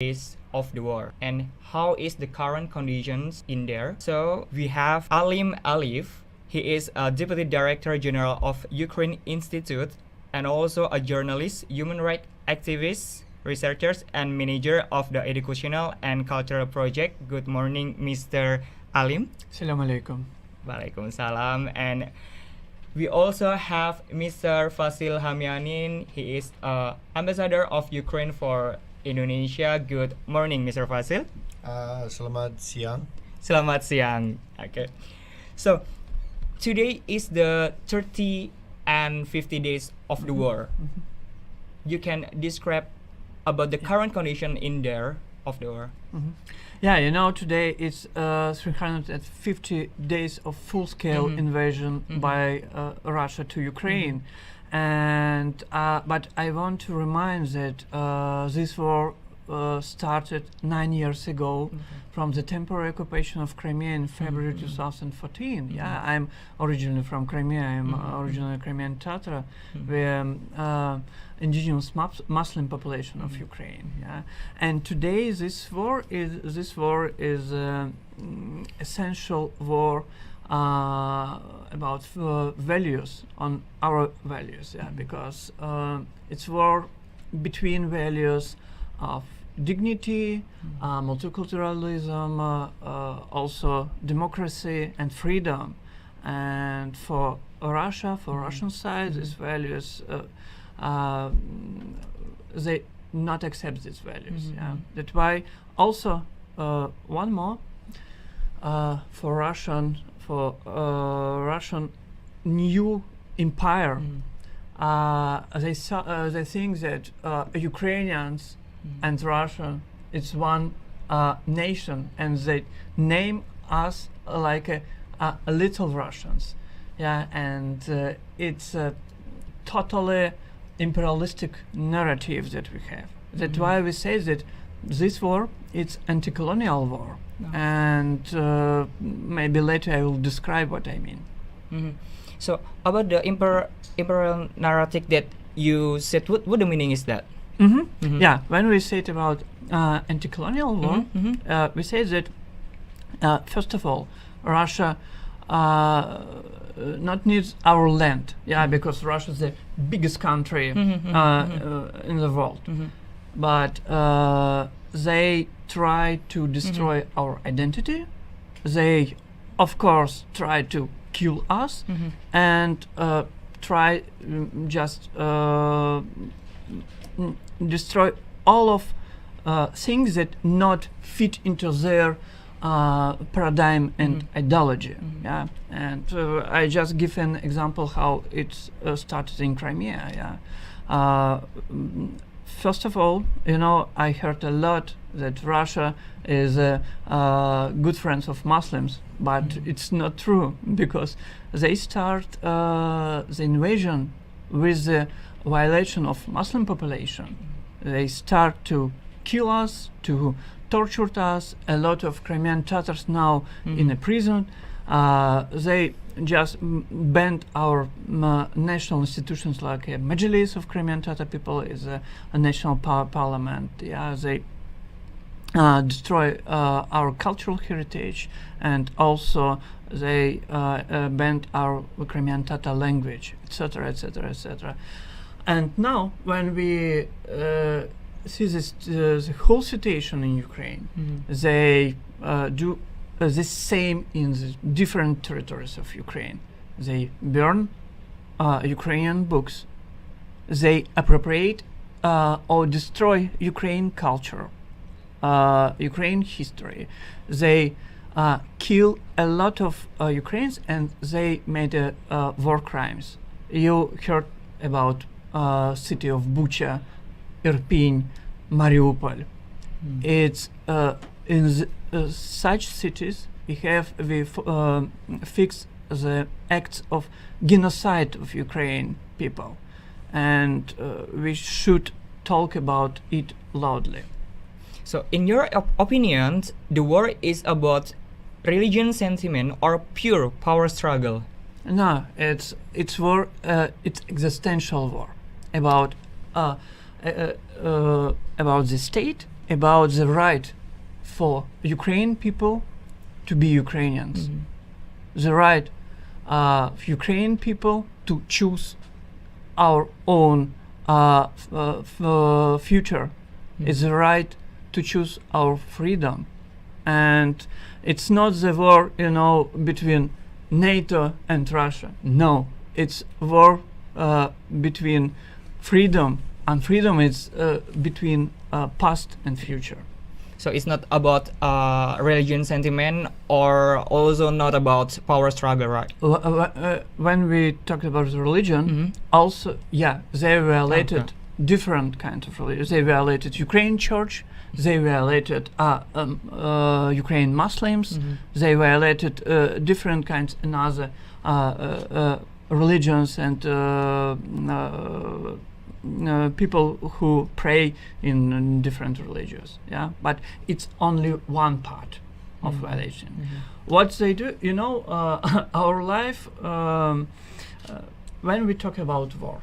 days of the war and how is the current conditions in there. So we have Alim Aliev. He is a Deputy Director General of Ukraine Institute and also a journalist, human rights activist, researchers, and manager of the educational and cultural project. Good morning, Mr. Alim. Assalamualaikum. Waalaikumsalam. And we also have Mr. Fasil Hamianin. He is ambassador of Ukraine for Indonesia. Good morning, Mr. Fasil. Selamat siang. Selamat siang. Okay. So today is the 30 and 50 days of the war. You can describe about the current condition in there of the war. Yeah, today it's 350 days of full-scale invasion by Russia to Ukraine. And but I want to remind that this war started 9 years ago from the temporary occupation of Crimea in February 2014. Yeah, I'm originally from Crimea. I'm originally Crimean Tatar, where indigenous Muslim population of Ukraine. Yeah, and today this war is essential war about values, on our values. Yeah, because it's war between values of dignity, multiculturalism, also democracy and freedom. And for Russia, for Russian side, these values, they not accept these values. Yeah, that's why also one more for Russian new empire. They think that Ukrainians and Russia it's one nation, and they name us like a little Russians. Yeah, and it's a totally imperialistic narrative that we have. That's why we say that this war it's anti-colonial war. And maybe later I will describe what I mean. So about the imperial narrative that you said, what the meaning is that? Yeah, when we say it about anti-colonial war, we say that first of all, Russia not needs our land. Yeah, because Russia is the biggest country in the world. But they try to destroy our identity. They, of course, try to kill us and try just destroy all of things that not fit into their paradigm and ideology. Yeah, and I just give an example how it started in Crimea. Yeah. First of all, I heard a lot that Russia is good friends of Muslims, but it's not true, because they start the invasion with the violation of Muslim population. They start to kill us, to torture us. A lot of Crimean Tatars now in a prison. They just banned our national institutions like a Majlis of Crimean Tatar people, is a national parliament. Yeah, they destroy our cultural heritage, and also they banned our Crimean Tatar language, etc., etc., etc. And now, when we see this the whole situation in Ukraine, they do the same in the different territories of Ukraine. They burn Ukrainian books. They appropriate or destroy Ukrainian culture, Ukrainian history. They kill a lot of Ukrainians, and they made war crimes. You heard about city of Bucha, Irpin, Mariupol. It's in such cities we fix the acts of genocide of Ukrainian people, and we should talk about it loudly. So in your opinion, the war is about religion sentiment or pure power struggle? No, it's war. It's existential war about the state about the right for Ukrainian people to be Ukrainians, the right of Ukrainian people to choose our own future. It's the right to choose our freedom. And it's not the war, between NATO and Russia. No, it's war between freedom, and freedom is between past and future. So it's not about religion sentiment, or also not about power struggle, right? When we talk about religion, also, they violated different kinds of religion. They violated Ukrainian church, they violated Ukrainian Muslims, they violated different kinds and other religions and people who pray in different religions. But it's only one part of violation. What they do, our life, when we talk about war,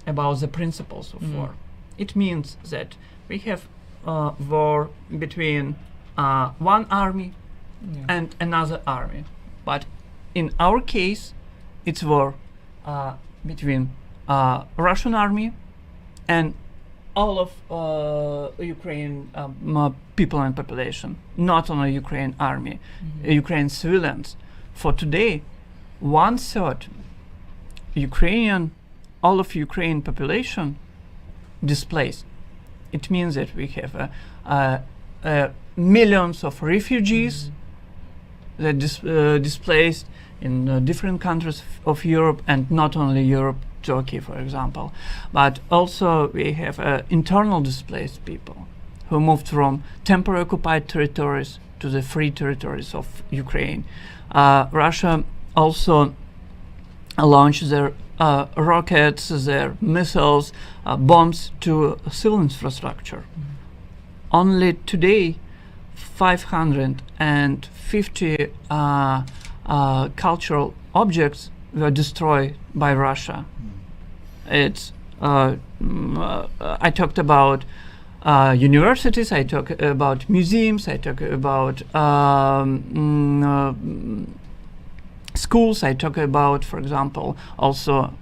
about the principles of war, it means that we have war between one army and another army. But in our case, it's war between Russian army and all of Ukraine people and population, not only Ukraine army, Ukraine civilians. For today, 1/3 all of Ukraine population displaced. It means that we have millions of refugees that displaced in different countries of Europe, and not only Europe, Turkey, for example, but also we have internal displaced people who moved from temporary occupied territories to the free territories of Ukraine. Russia also launched their rockets, their missiles, bombs to civil infrastructure. Only today, 550 cultural objects were destroyed by Russia. It's I talked about universities, I talk about museums, I talk about schools, I talk about, for example, also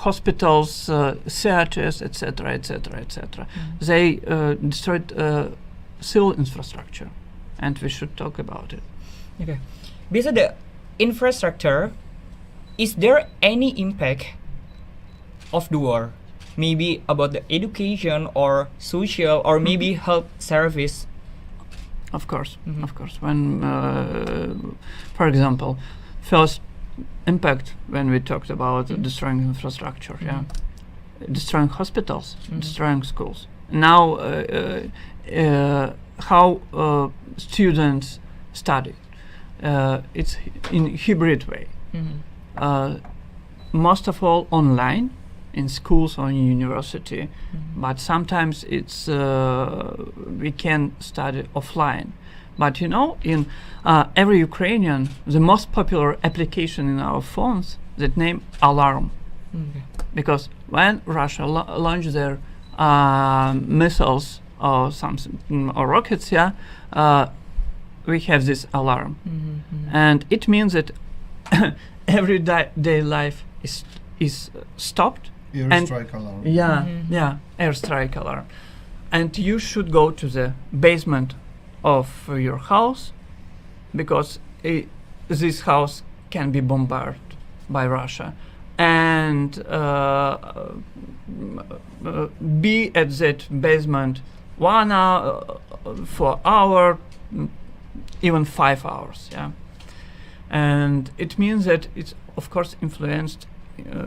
hospitals, theaters, etc., etc., etc. They destroyed civil infrastructure, and we should talk about it. Okay. Besides the infrastructure, is there any impact of the war? Maybe about the education or social or maybe health service? Of course, of course. When, for example, first impact when we talked about destroying infrastructure, destroying hospitals, destroying schools. Now, how students study, it's in hybrid way. Most of all online, in schools or in university, but sometimes it's we can study offline. But in every Ukrainian, the most popular application in our phones, that name Alarm, because when Russia launched their missiles or something or rockets, we have this alarm, and it means that everyday life is stopped. Airstrike alarm. Airstrike alarm, and you should go to the basement of your house, because this house can be bombarded by Russia, and be at that basement 1 hour, 4 hours, even 5 hours. And it means that it's of course influenced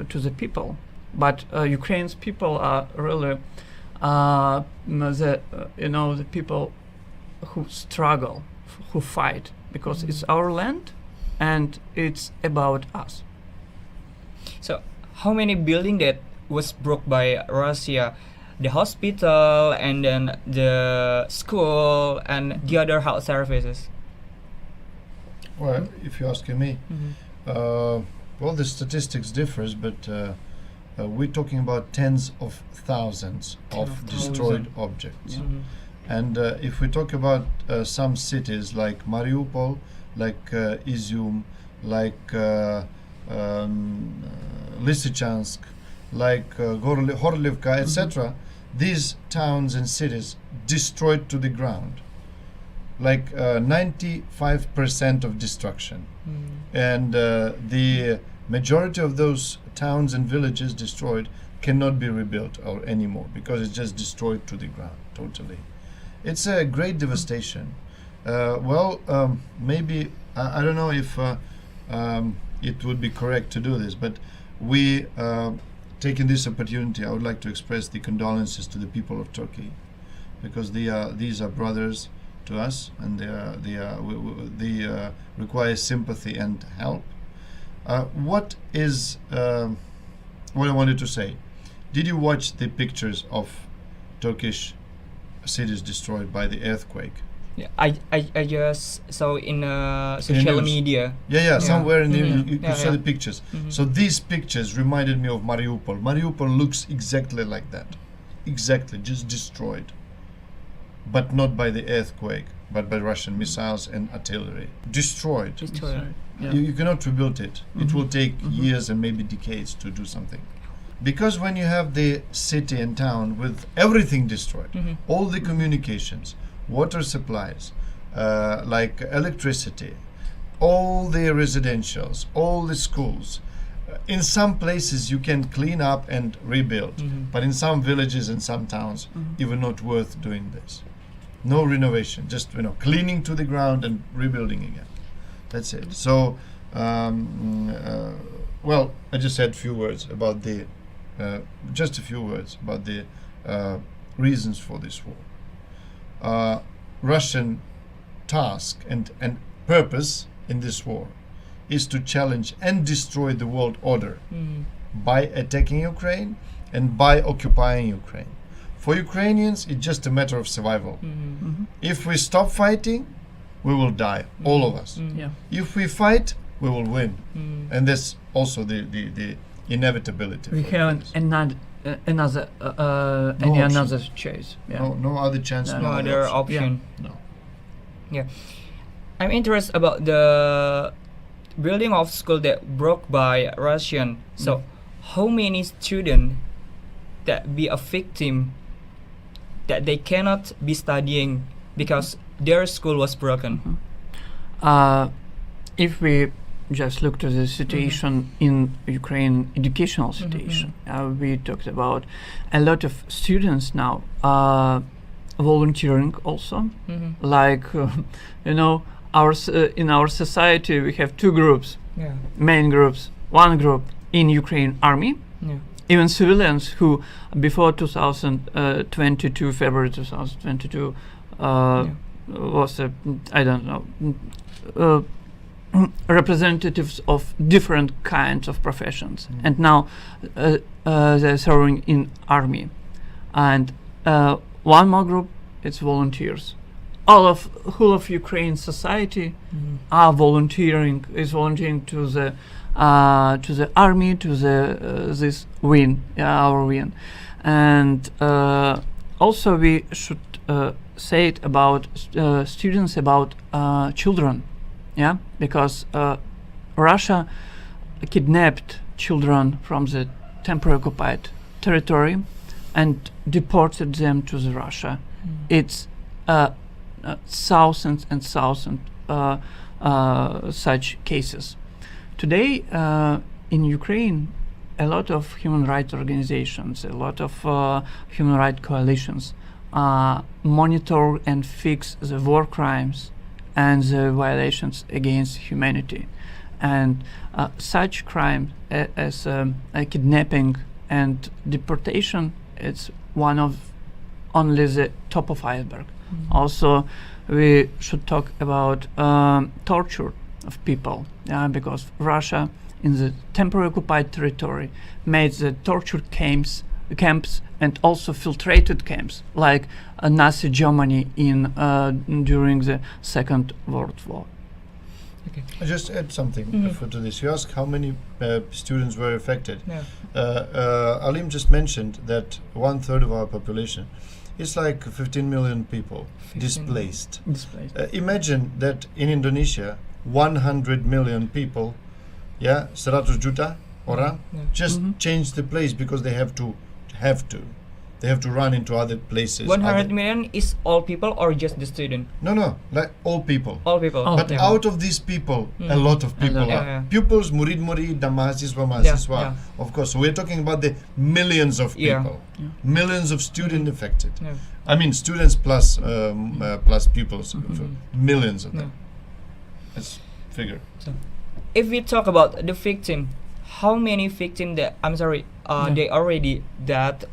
to the people, but Ukraine's people are really the people who struggle, who fight, because it's our land and it's about us. So how many buildings that was broke by Russia? The hospital, and then the school, and the other health services? Well, if you're asking me, the statistics differs, but we're talking about tens of thousands of destroyed objects. And if we talk about some cities like Mariupol, like Izium, like Lysychansk, like Horlivka, etc., these towns and cities destroyed to the ground, like 95% of destruction. And the majority of those towns and villages destroyed cannot be rebuilt or anymore, because it's just destroyed to the ground totally. It's a great devastation. Maybe I don't know if it would be correct to do this, but we taking this opportunity, I would like to express the condolences to the people of Turkey, because these are brothers to us, and they require sympathy and help. What I wanted to say? Did you watch the pictures of Turkish cities destroyed by the earthquake? Yeah, I just saw in social media. Yeah, somewhere in the you Yeah, saw yeah. the pictures. So these pictures reminded me of Mariupol. Mariupol looks exactly like that. Exactly, just destroyed. But not by the earthquake, but by Russian missiles and artillery. Destroyed. Yeah. You cannot rebuild it. It will take years and maybe decades to do something. Because when you have the city and town with everything destroyed, all the communications, water supplies, like electricity, all the residentials, all the schools, in some places you can clean up and rebuild, but in some villages and some towns, even not worth doing this. No renovation, just cleaning to the ground and rebuilding again. That's it. So, I just said few words about the, just a few words about the reasons for this war. Russian task and purpose in this war is to challenge and destroy the world order by attacking Ukraine and by occupying Ukraine. For Ukrainians, it's just a matter of survival. If we stop fighting, we will die, all of us. Yeah. If we fight, we will win. And that's also the inevitability. We for have this. another option. choice. Yeah. No other chance, No no other option. option. No. Yeah, I'm interested about the building of school that broke by Russian. So, how many students that be a victim that they cannot be studying because their school was broken? If we just look to the situation in Ukraine, educational situation, we talked about a lot of students now volunteering also. Like in our society we have two groups, main groups. One group in Ukraine army, even civilians who before 2022 February 2022 was I don't know representatives of different kinds of professions, and now they're serving in army. And one more group, it's volunteers. Whole of Ukraine society are volunteering to the army, to this win, our win. And also we should say it about students, about children, because Russia kidnapped children from the temporarily occupied territory and deported them to the Russia. It's thousands and thousands such cases. Today in Ukraine, a lot of human rights organizations, a lot of human rights coalitions monitor and fix the war crimes and the violations against humanity. And such crimes as kidnapping and deportation, it's one of only the top of iceberg. Also, we should talk about torture of people, because Russia, in the temporarily occupied territory, made the torture camps and also filtrated camps, like Nazi Germany during the Second World War. I just add something to this. You ask how many students were affected. Alim just mentioned that 1/3 of our population It's like 15 million people 15 displaced. Displaced. Imagine that in Indonesia, 100 million people, 100 juta orang, just change the place because they have to. They have to run into other places. 100 million is all people or just the student? No, like all people. All people. Oh, But yeah. out of these people, a lot of people lot. are Yeah. pupils, murid-murid, dan mahasiswa. Yeah. Of course, so we're talking about the millions of Yeah. people, millions of students affected. Yeah. I mean, students plus plus pupils, so millions of them. Let's figure. If we talk about the victim, how many victims that they already died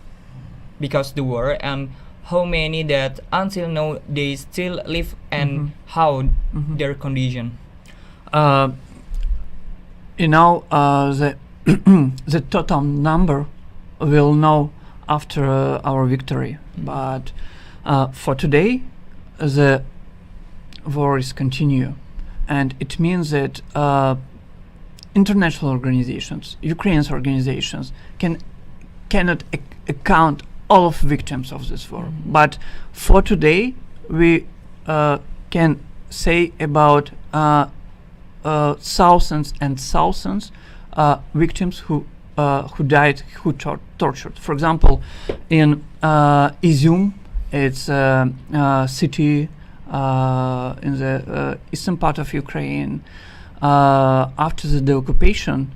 because the war, and how many that until now they still live, and how their condition? The the total number we'll know after our victory. But for today, the war is continue, and it means that international organizations, Ukraine's organizations, cannot account all of victims of this war. But for today, we can say about thousands and thousands victims who died, who tortured. For example, in Izium, it's a city in the eastern part of Ukraine. After the occupation,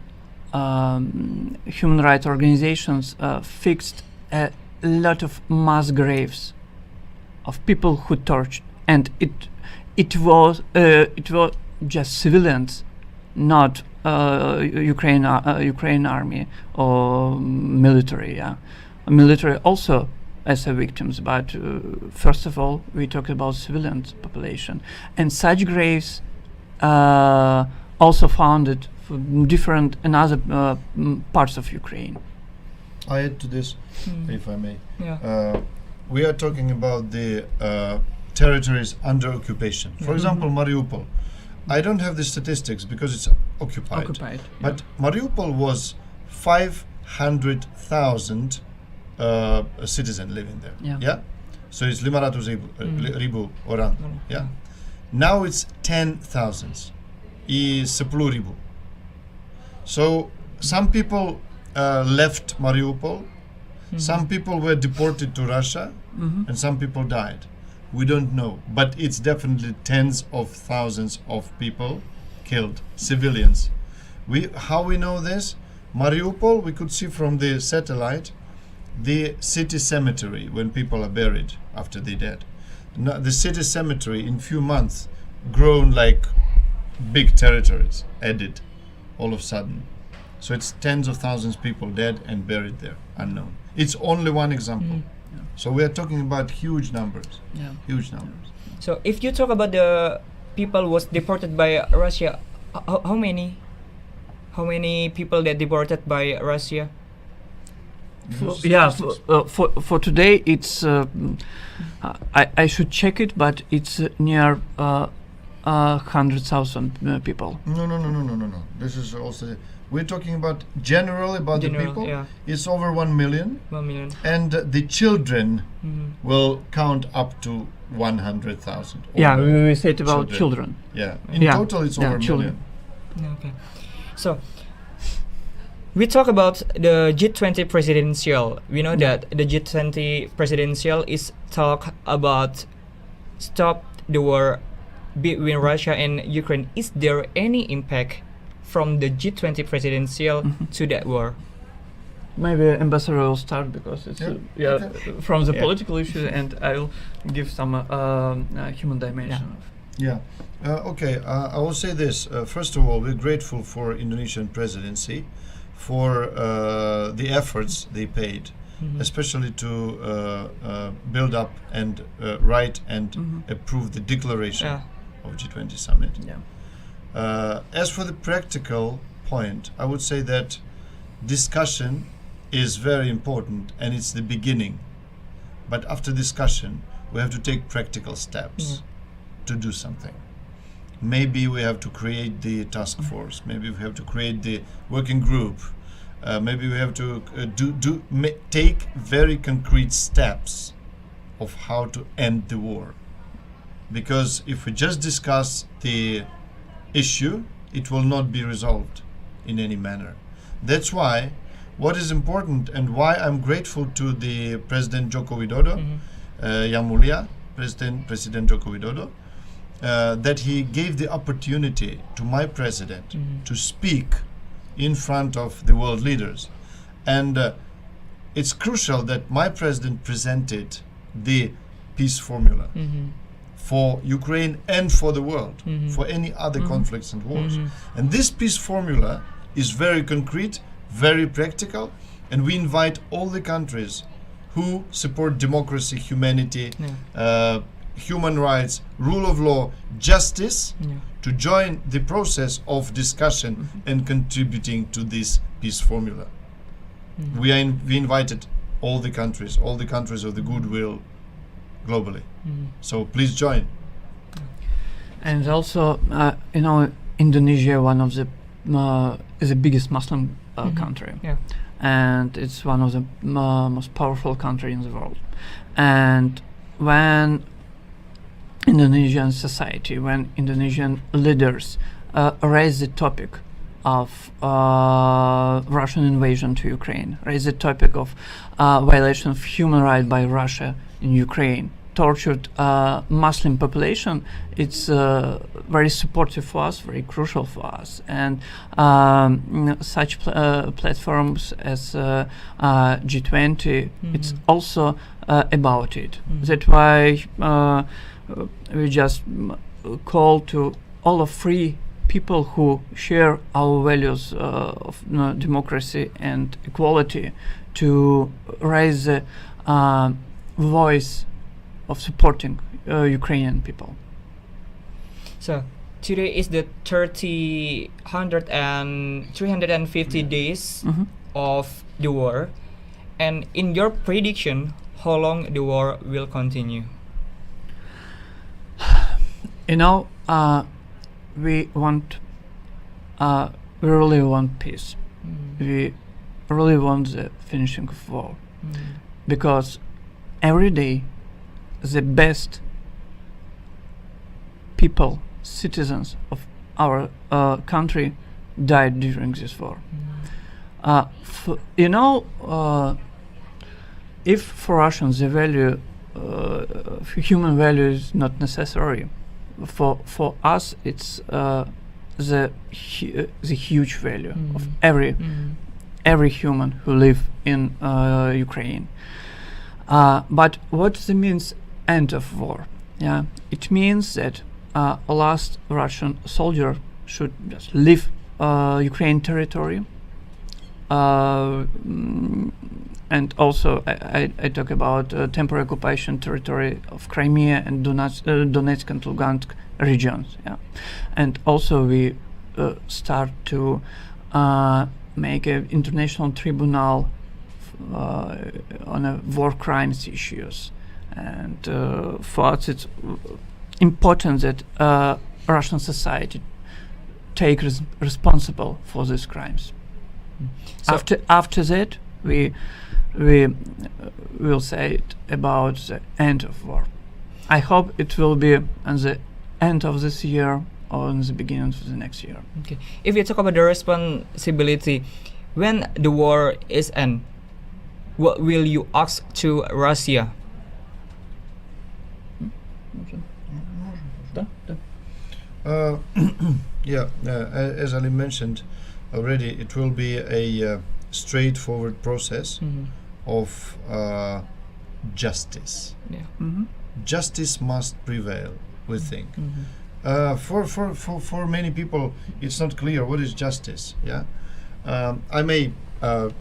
human rights organizations fixed a lot of mass graves of people who tortured, and it was just civilians, not Ukraine army or military. Military also as a victims, but first of all we talk about civilian population, and such graves also founded for different and other parts of Ukraine. I add to this, if I may. Yeah. We are talking about the territories under occupation. For example, Mariupol. I don't have the statistics because it's occupied. But Mariupol was 500,000 citizens living there. Yeah. So it's 500,000 orang. Yeah. Now it's 10,000. Is 10,000. So some people left Mariupol. Some people were deported to Russia, and some people died. We don't know, but it's definitely tens of thousands of people killed, civilians. How we know this? Mariupol, we could see from the satellite the city cemetery when people are buried after they're dead. Now, the city cemetery in few months grown like big territories added all of a sudden. So it's tens of thousands of people dead and buried there, unknown. It's only one example. So we are talking about huge numbers. Huge numbers. So if you talk about the people was deported by Russia, how many people that deported by Russia? For today it's I should check it, but it's near 100,000 people. No. This is also, we're talking about generally about the people. Yeah. It's over 1 million. 1 million. And the children will count up to 100,000. Yeah, we said about children. Yeah. In total, it's over a million. Okay. So we talk about the G20 presidential. We know that the G20 presidential is talk about stop the war between Russia and Ukraine. Is there any impact from the G20 presidential to that war? Maybe Ambassador will start because it's from the political issue, and I'll give some human dimension. Okay, I will say this. First of all, we're grateful for Indonesian presidency for the efforts they paid, especially to build up and write and approve the declaration of G20 summit. As for the practical point, I would say that discussion is very important and it's the beginning. But after discussion, we have to take practical steps to do something. Maybe we have to create the task force. Maybe we have to create the working group. Maybe we have to take very concrete steps of how to end the war. Because if we just discuss the issue, it will not be resolved in any manner. That's why what is important and why I'm grateful to the President Joko Widodo, Yang Mulia, President Joko Widodo, that he gave the opportunity to my president to speak in front of the world leaders. And it's crucial that my president presented the peace formula for Ukraine and for the world, for any other conflicts and wars. And this peace formula is very concrete, very practical, and we invite all the countries who support democracy, humanity, human rights, rule of law, justice, to join the process of discussion and contributing to this peace formula. We invited all the countries of the goodwill globally. So please join. And also, Indonesia, one of the is the biggest Muslim country, and it's one of the most powerful country in the world. And when Indonesian society, when Indonesian leaders raise the topic of Russian invasion to Ukraine, raise the topic of violation of human rights by Russia in Ukraine, tortured Muslim population, it's very supportive for us, very crucial for us. And such platforms as G20, it's also about it. That's why we just call to all of free people who share our values of democracy and equality to raise the voice of supporting Ukrainian people. So today is the 350 days of the war, and in your prediction, how long the war will continue? We really want peace. We really want the finishing of war, because every day the best people, citizens of our country died during this war. If for Russians the value, human value is not necessary, for us it's the huge value of every human who live in Ukraine. But what means end of war? It means that last Russian soldier should just leave Ukraine territory. And also I talk about temporary occupation territory of Crimea and Donetsk and Lugansk regions. And also we start to make an international tribunal on war crimes issues. And for us it's important that Russian society take responsible for these crimes. So After that, we will say it about the end of war. I hope it will be at the end of this year or in the beginning of the next year. Okay. If you talk about the responsibility, when the war is end, what will you ask to Russia? As Ali mentioned already, it will be a straightforward process of justice. Justice must prevail, we think. For many people, it's not clear what is justice. I may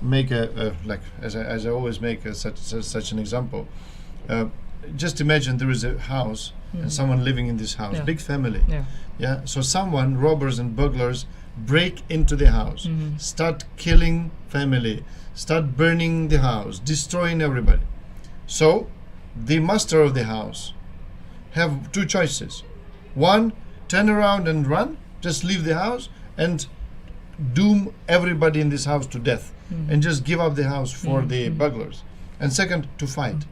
make as I always make such an example. Just imagine there is a house and someone living in this house, big family. So someone, robbers and burglars, break into the house, start killing family, start burning the house, destroying everybody. So the master of the house have two choices. One, turn around and run, just leave the house and doom everybody in this house to death and just give up the house for the burglars. And second, to fight.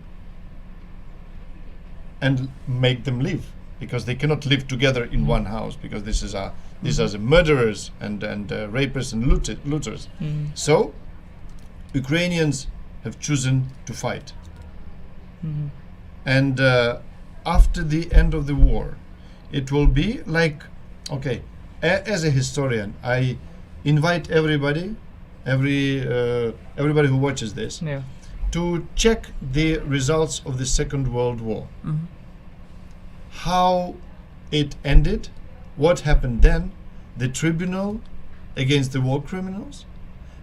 and make them live, because they cannot live together in one house, because these are the murderers and rapists and looters. So Ukrainians have chosen to fight. And after the end of the war, it will be like, okay, as a historian, I invite everybody who watches this to check the results of the Second World War. How it ended, what happened then, the tribunal against the war criminals,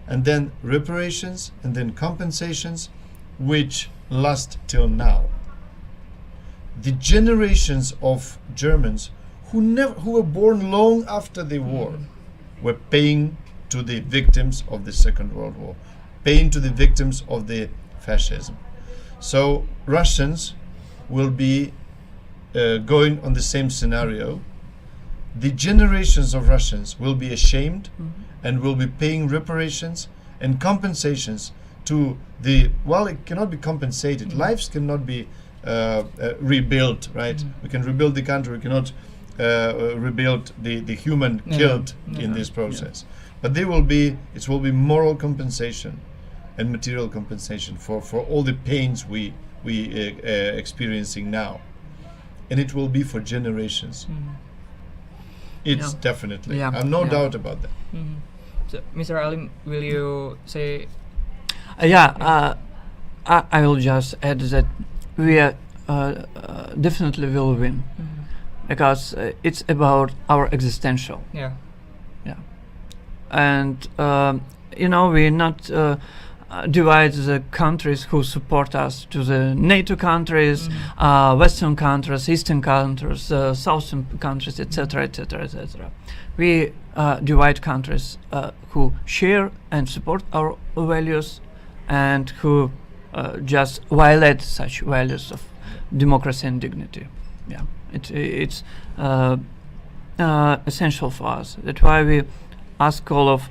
and then reparations, and then compensations, which last till now. The generations of Germans who were born long after the war were paying to the victims of the Second World War, paying to the victims of the fascism. So Russians will be going on the same scenario. The generations of Russians will be ashamed and will be paying reparations and compensations to the, well, it cannot be compensated. Lives cannot be rebuilt, right? We can rebuild the country, we cannot rebuild the human killed in this process. But it will be moral compensation and material compensation for all the pains we experiencing now. And it will be for generations. It's definitely. I have no doubt about that. So, Mr. Alim, will you say? I will just add that we definitely will win, because it's about our existential. And we not divide the countries who support us to the NATO countries, Western countries, Eastern countries, Southern countries, etc., etc., etc. We divide countries who share and support our values, and who just violate such values of democracy and dignity. It's essential for us. That's why we ask all of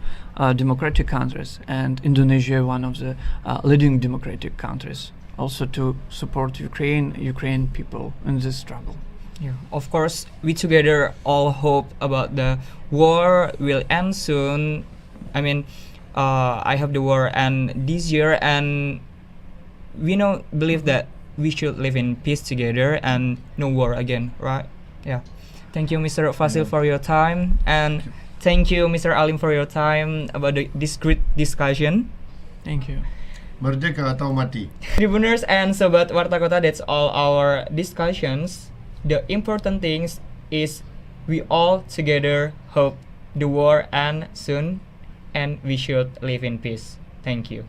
democratic countries, and Indonesia, one of the leading democratic countries, also to support Ukraine people in this struggle. Of course, we together all hope about the war will end soon. I mean, I hope the war end this year, and we believe that we should live in peace together and no war again, right? Thank you, Mr. Fasil, for your time, and thank you, Mr. Alim, for your time about this great discussion. Thank you. Merdeka atau mati. Tribuners and Sobat Warta Kota, that's all our discussions. The important things is we all together hope the war ends soon and we should live in peace. Thank you.